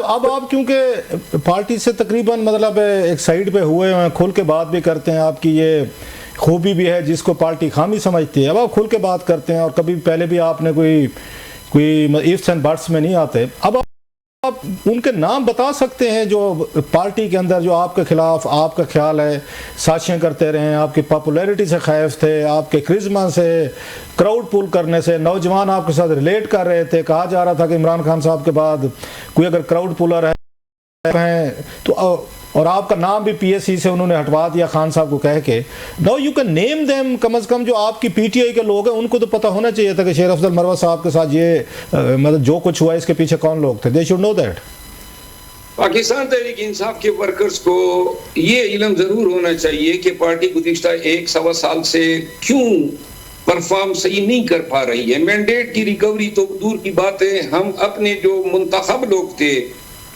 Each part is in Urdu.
اب آپ کیونکہ پارٹی سے تقریباً مطلب ایک سائیڈ پہ ہوئے ہیں، کھل کے بات بھی کرتے ہیں، آپ کی یہ خوبی بھی ہے جس کو پارٹی خامی سمجھتی ہے، اب آپ کھل کے بات کرتے ہیں اور کبھی پہلے بھی آپ نے کوئی ایفس اینڈ بٹس میں نہیں آتے. اب آپ ان کے نام بتا سکتے ہیں جو پارٹی کے اندر جو آپ کے خلاف آپ کا خیال ہے سازشیں کرتے رہے ہیں، آپ کی پاپولیرٹی سے خائف تھے، آپ کے کرزما سے، کراؤڈ پول کرنے سے، نوجوان آپ کے ساتھ ریلیٹ کر رہے تھے، کہا جا رہا تھا کہ عمران خان صاحب کے بعد کوئی اگر کراؤڈ پولر ہے تو، اور آپ کا نام بھی پی ایس سی سے انہوں نے ہٹوا دیا خان صاحب کو کہہ کے. نو یو کین نیم دیم، کم از کم جو آپ کی پی ٹی آئی کے لوگ ہیں ان کو تو پتہ ہونا چاہیے تھا کہ شیر افضل مروت صاحب کے ساتھ یہ مطلب جو کچھ ہوا اس کے پیچھے کون لوگ تھے. They should know that. Pakistan Tehreek Insaf کے ورکرز کو یہ علم ضرور ہونا چاہیے کہ پارٹی گزشتہ 1.25 سال سے کیوں پرفارم صحیح نہیں کر پا رہی ہے. مینڈیٹ کی ریکوری تو دور کی بات ہے، ہم اپنے جو منتخب لوگ تھے،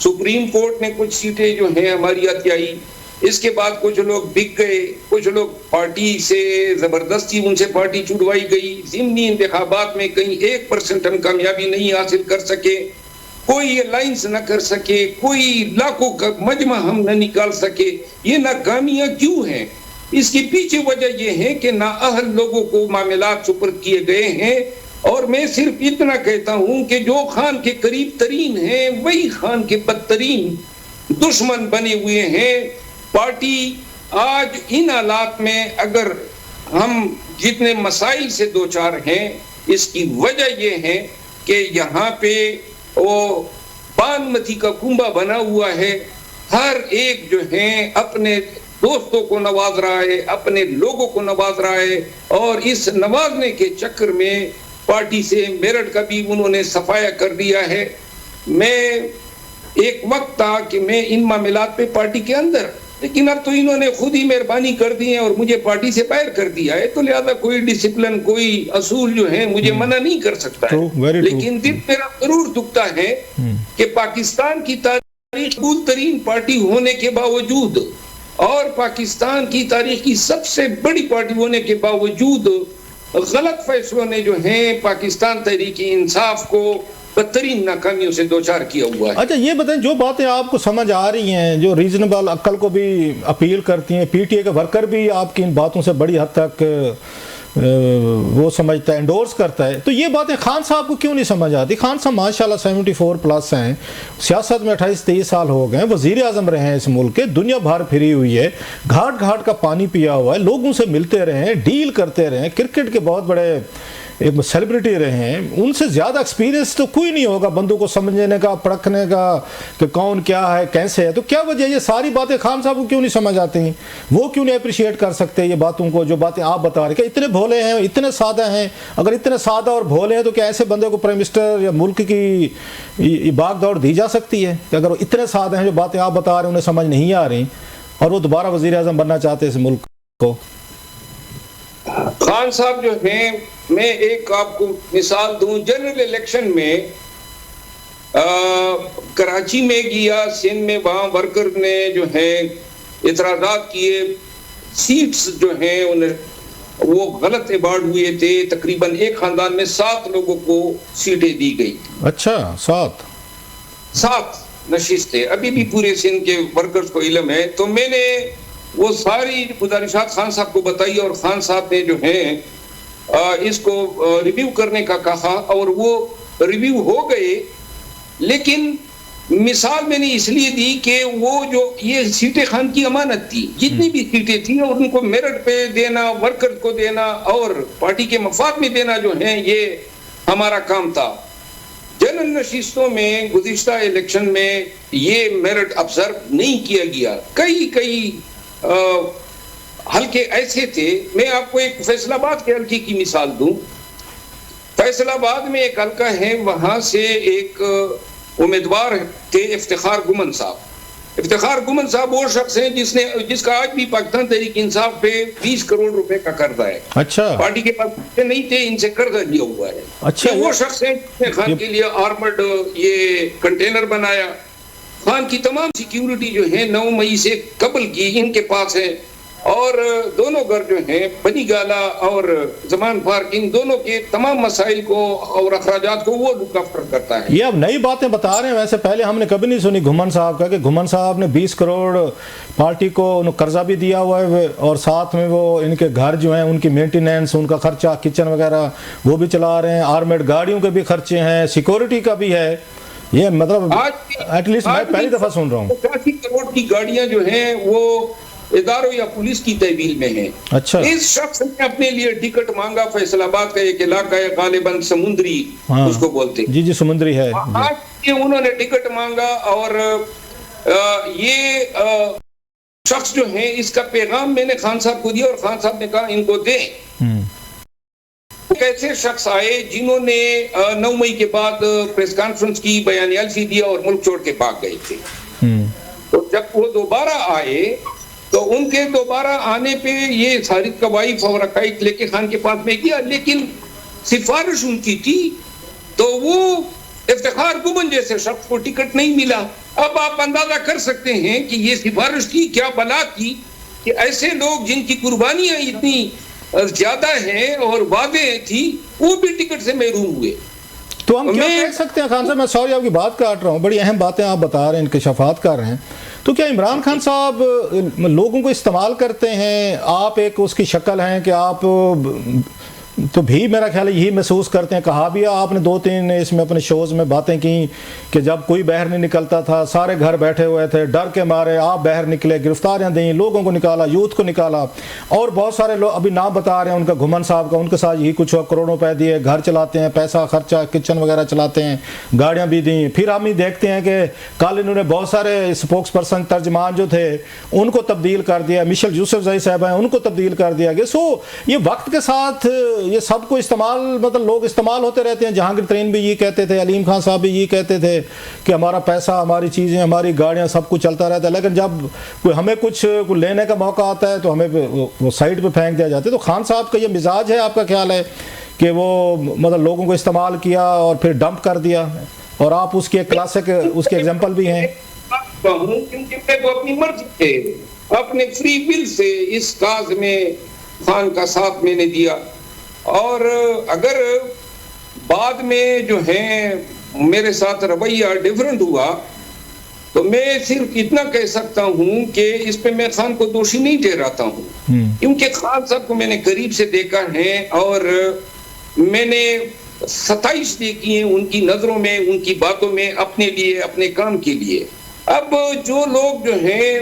سپریم کورٹ نے کچھ سیٹیں جو ہیں ہماری عطیائی، اس کے بعد کچھ لوگ بک گئے، کچھ لوگ پارٹی سے زبردستی ان سے پارٹی چھڑوائی گئی، ضمنی انتخابات میں کہیں 1% ہم کامیابی نہیں حاصل کر سکے، کوئی الائنس نہ کر سکے، کوئی لاکھوں کا مجمع ہم نہ نکال سکے. یہ ناکامیاں کیوں ہیں؟ اس کے پیچھے وجہ یہ ہے کہ نااہل لوگوں کو معاملات سپرد کیے گئے ہیں. اور میں صرف اتنا کہتا ہوں کہ جو خان کے قریب ترین ہیں وہی خان کے بدترین دشمن بنے ہوئے ہیں. پارٹی آج ان حالات میں اگر ہم جتنے مسائل سے دوچار ہیں، اس کی وجہ یہ ہے کہ یہاں پہ وہ بانمتی کا کنبہ بنا ہوا ہے. ہر ایک جو ہے اپنے دوستوں کو نواز رہا ہے، اپنے لوگوں کو نواز رہا ہے، اور اس نوازنے کے چکر میں پارٹی سے میرٹ کا بھی انہوں نے صفایا کر دیا ہے. میں ایک وقت تھا کہ میں ان معاملات پہ پارٹی کے اندر، لیکن اب تو انہوں نے خود ہی مہربانی کر دی ہے اور مجھے پارٹی سے باہر کر دیا ہے، تو لہذا کوئی ڈسپلن، کوئی اصول جو ہے مجھے منع نہیں کر سکتا ہے. لیکن دل میرا ضرور دکھتا ہے کہ پاکستان کی تاریخ قبول ترین پارٹی ہونے کے باوجود اور پاکستان کی تاریخ کی سب سے بڑی پارٹی ہونے کے باوجود غلط فیصلوں نے جو ہیں پاکستان تحریک انصاف کو بدترین ناکامیوں سے دوچار کیا ہوا ہے. اچھا یہ بتائیں، جو باتیں آپ کو سمجھ آ رہی ہیں، جو ریزنیبل عقل کو بھی اپیل کرتی ہیں، پی ٹی اے کا ورکر بھی آپ کی ان باتوں سے بڑی حد تک وہ سمجھتا ہے، انڈورس کرتا ہے، تو یہ باتیں خان صاحب کو کیوں نہیں سمجھ آتی؟ خان صاحب ماشاءاللہ 74+ ہیں، سیاست میں 28-23 سال ہو گئے ہیں، وزیر اعظم رہے ہیں اس ملک کے، دنیا بھر پھری ہوئی ہے، گھاٹ گھاٹ کا پانی پیا ہوا ہے، لوگوں سے ملتے رہے ہیں، ڈیل کرتے رہے ہیں، کرکٹ کے بہت بڑے ایک سیلیبریٹی رہے ہیں. ان سے زیادہ ایکسپیرینس تو کوئی نہیں ہوگا بندوں کو سمجھنے کا، پرکھنے کا کہ کون کیا ہے، کیسے ہے. تو کیا وجہ یہ ساری باتیں خان صاحب کو کیوں نہیں سمجھ آتی ہیں؟ وہ کیوں نہیں اپریشیٹ کر سکتے یہ باتوں کو، جو باتیں آپ بتا رہے کہ اتنے بھولے ہیں، اتنے سادہ ہیں؟ اگر اتنے سادہ اور بھولے ہیں تو کیا ایسے بندے کو پرائم منسٹر یا ملک کی بھاگ دوڑ دی جا سکتی ہے؟ کہ اگر وہ اتنے سادہ ہیں، جو باتیں آپ بتا رہے ہیں انہیں سمجھ نہیں آ رہی اور وہ دوبارہ وزیر اعظم بننا چاہتے ہیں اس ملک کو؟ خان صاحب جو ہیں، میں ایک آپ کو مثال دوں، جنرل الیکشن میں کراچی میں گیا، سندھ میں، وہاں ورکر نے جو ہیں اعتراضات کیے، سیٹس جو ہیں انہیں وہ غلط ایوارڈ ہوئے تھے، تقریباً ایک خاندان میں 7 لوگوں کو سیٹیں دی گئی. اچھا 7 نشستیں، ابھی بھی پورے سندھ کے ورکرز کو علم ہے. تو میں نے وہ ساری گزارشات خان صاحب کو بتائی اور خان صاحب نے جو ہیں اس کو ریویو کرنے کا کہا اور وہ ریویو ہو گئے. لیکن مثال میں نے اس لیے دی کہ وہ جو یہ سیٹیں خان کی امانت تھی، جتنی بھی سیٹیں تھیں اور ان کو میرٹ پہ دینا، ورکر کو دینا اور پارٹی کے مفاد میں دینا جو ہیں، یہ ہمارا کام تھا. جنرل نشستوں میں گزشتہ الیکشن میں یہ میرٹ آبزرو نہیں کیا گیا. کئی حلقے ایسے تھے. میں آپ کو ایک فیصل آباد کے حلقے کی مثال دوں. فیصل آباد میں ایک حلقہ ہے، وہاں سے ایک امیدوار تھے افتخار گمن صاحب. افتخار گمن صاحب وہ شخص ہیں جس کا آج بھی پاکستان تحریک انصاف پہ 20 کروڑ روپے کا قرضہ ہے. اچھا، پارٹی کے پاس پیسے نہیں تھے، ان سے قرضہ لیا ہوا ہے. اچھا، وہ شخص ہیں جس نے خان کے لیے آرمڈ یہ کنٹینر بنایا. خان کی تمام سیکیورٹی جو ہے 9 مئی سے قبل کی ان کے پاس ہے. اور دونوں گھر جو ہیں بنی گالا اور زمان پارک ان دونوں کے تمام مسائل کو اور اخراجات کو وہ لک آفٹر کرتا ہے. یہ اب نئی باتیں بتا رہے ہیں، ویسے پہلے ہم نے کبھی نہیں سنی گھمن صاحب کا کہ گھمن صاحب نے 20 کروڑ پارٹی کو قرضہ بھی دیا ہوا ہے اور ساتھ میں وہ ان کے گھر جو ہیں ان کی مینٹیننس، ان کا خرچہ کچن وغیرہ وہ بھی چلا رہے ہیں، آرمیڈ گاڑیوں کے بھی خرچے ہیں، سیکورٹی کا بھی ہے. یہ مطلب ایٹ لیسٹ میں پہلی دفعہ سن رہا ہوں. 85 کروڑ کی گاڑیاں جو ہیں وہ اداروں یا پولیس کی تحویل میں ہیں. اچھا. اس شخص نے اپنے لیے ٹکٹ مانگا، فیصل آباد کا ایک علاقہ ہے غالباً سمندری اس کو بولتے ہیں. جی سمندری ہے. آج انہوں نے ٹکٹ مانگا اور یہ شخص جو ہیں اس کا پیغام میں نے خان صاحب کو دیا اور خان صاحب نے کہا ان کو دیں. ایسے شخص آئے جنہوں نے 9 مئی کے بعد پریس کانفرنس کی، بیان جلسی دیا اور ملک چھوڑ کے بھاگ گئے تھے. تو جب وہ دوبارہ آئے تو ان کے دوبارہ آنے پہ یہ سارد کا وائف اور عقائد لے کے خان کے پاس میں گیا، لیکن سفارش ان کی تھی تو وہ افتخار گمن جیسے شخص کو ٹکٹ نہیں ملا. اب آپ اندازہ کر سکتے ہیں کہ یہ سفارش کی کیا بلا کی کہ ایسے لوگ جن کی قربانیاں اتنی زیادہ ہیں اور واضح تھی وہ بھی ٹکٹ سے محروم ہوئے. تو ہم کیا کہہ سکتے ہیں خان صاحب، میں سوری آپ کی بات کاٹ رہا ہوں، بڑی اہم باتیں آپ بتا رہے ہیں، انکشافات کر رہے ہیں. تو کیا عمران خان صاحب لوگوں کو استعمال کرتے ہیں؟ آپ ایک اس کی شکل ہیں کہ آپ تو بھی میرا خیال ہے یہی محسوس کرتے ہیں. کہا بھی آپ نے 2-3 اس میں اپنے شوز میں باتیں کی کہ جب کوئی باہر نہیں نکلتا تھا، سارے گھر بیٹھے ہوئے تھے، ڈر کے مارے آپ باہر نکلے، گرفتاریاں دیں، لوگوں کو نکالا، یوتھ کو نکالا. اور بہت سارے لوگ ابھی نام بتا رہے ہیں ان کا، گھمن صاحب کا، ان کے ساتھ یہی کچھ ہوا، کروڑوں روپے دیے، گھر چلاتے ہیں، پیسہ خرچہ کچن وغیرہ چلاتے ہیں، گاڑیاں بھی دیں. پھر ہم ہی دیکھتے ہیں کہ کل انہوں نے بہت سارے اسپوکس پرسن ترجمان جو تھے ان کو تبدیل کر دیا، مشل یوسف زئی صاحب ہیں ان کو تبدیل کر دیا گیا. سو یہ وقت کے ساتھ یہ سب کو مطلب لوگ استعمال ہوتے رہتے ہیں. جہانگیر ترین بھی یہ کہتے تھے، علیم خان صاحب بھی یہ کہتے تھے کہ ہمارا پیسہ، ہماری چیزیں، ہماری گاڑیاں، سب کچھ چلتا رہتا ہے، لیکن جب کوئی ہمیں کچھ لینے کا موقع آتا ہے تو ہمیں وہ سائڈ پہ پھینک دیا جاتا ہے. تو خان صاحب کا یہ مزاج ہے، آپ کا خیال ہے کہ وہ مطلب لوگوں کو استعمال کیا اور پھر ڈمپ کر دیا، اور آپ اس کی ایک کلاسک اس کے ایگزامپل بھی ہیں؟ کیونکہ میں تو اپنی مرضی سے، اپنے فری ول سے اس کاز میں خان کا ساتھ میں نے دیا. اور اگر بعد میں جو ہے میرے ساتھ رویہ ڈیفرنٹ ہوا تو میں صرف اتنا کہہ سکتا ہوں کہ اس پہ میں خان کو دوشی نہیں ٹھہراتا ہوں، کیونکہ خان صاحب کو میں نے قریب سے دیکھا ہے اور میں نے 27 دیکھی ہیں ان کی نظروں میں، ان کی باتوں میں، اپنے لیے، اپنے کام کے لیے. اب جو لوگ جو ہیں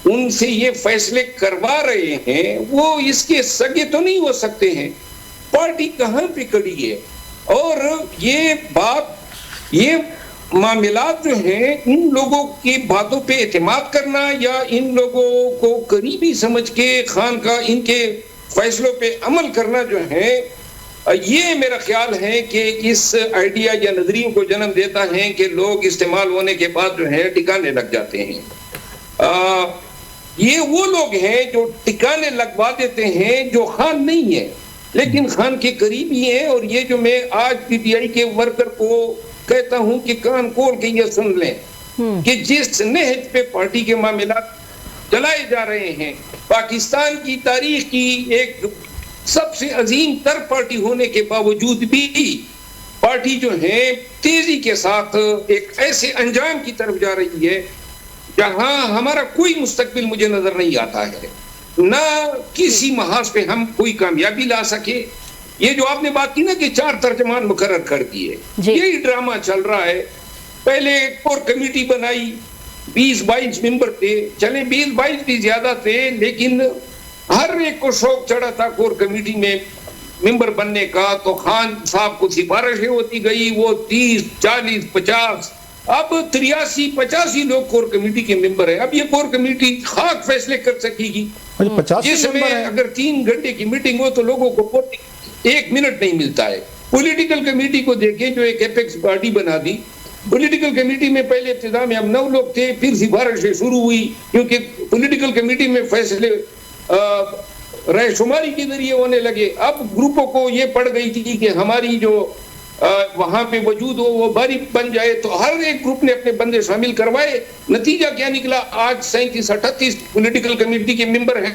ان سے یہ فیصلے کروا رہے ہیں وہ اس کے سگے تو نہیں ہو سکتے ہیں. پارٹی کہاں پہ کڑی ہے؟ اور یہ بات، یہ معاملات جو ہیں ان لوگوں کی باتوں پہ اعتماد کرنا یا ان لوگوں کو قریبی سمجھ کے خان کا ان کے فیصلوں پہ عمل کرنا جو ہے، یہ میرا خیال ہے کہ اس آئیڈیا یا نظریوں کو جنم دیتا ہے کہ لوگ استعمال ہونے کے بعد جو ہے ٹکانے لگ جاتے ہیں. یہ وہ لوگ ہیں جو ٹکانے لگوا دیتے ہیں جو خان نہیں ہے لیکن خان کے قریبی ہیں. اور یہ جو میں آج پی ٹی آئی کے ورکر کو کہتا ہوں کہ کان کھول کے یہ سن لیں کہ جس نہج پہ پارٹی کے معاملات چلائے جا رہے ہیں، پاکستان کی تاریخ کی ایک سب سے عظیم تر پارٹی ہونے کے باوجود بھی پارٹی جو ہے تیزی کے ساتھ ایک ایسے انجام کی طرف جا رہی ہے جہاں ہمارا کوئی مستقبل مجھے نظر نہیں آتا ہے، نہ کسی محاذ پہ ہم کوئی کامیابی لا سکے. یہ جو آپ نے بات کی نا کہ 4 ترجمان مقرر کر دیے، یہی ڈرامہ چل رہا ہے. پہلے کور کمیٹی بنائی، 20-22 ممبر تھے، چلے 20-22 بھی زیادہ تھے، لیکن ہر ایک کو شوق چڑھا تھا کور کمیٹی میں ممبر بننے کا. تو خان صاحب کو سفارشیں ہوتی گئی، وہ 30, 40, 50، اب 83-85 لوگ کور کمیٹی کے ممبر ہیں. اب یہ کور کمیٹی خاک فیصلے کر سکے گی، جس میں اگر 3 گھنٹے کی میٹنگ ہو تو لوگوں کو 1 منٹ نہیں ملتا ہے. پولیٹیکل کمیٹی کو دیکھیں جو ایک ایپیکس پارٹی بنا دی. پولیٹیکل کمیٹی میں پہلے ابتدا میں ہم 9 لوگ تھے، پھر سفارشیں شروع ہوئی کیونکہ پولیٹیکل کمیٹی میں فیصلے رائے شماری کے ذریعے ہونے لگے. اب گروپوں کو یہ پڑ گئی تھی کہ ہماری جو وہاں پہ وجود ہو وہ باری بن جائے، تو ہر ایک گروپ نے اپنے بندے شامل کروائے. نتیجہ کیا نکلا؟ آج 37-38 پولیٹیکل کمیٹی کے ممبر ہیں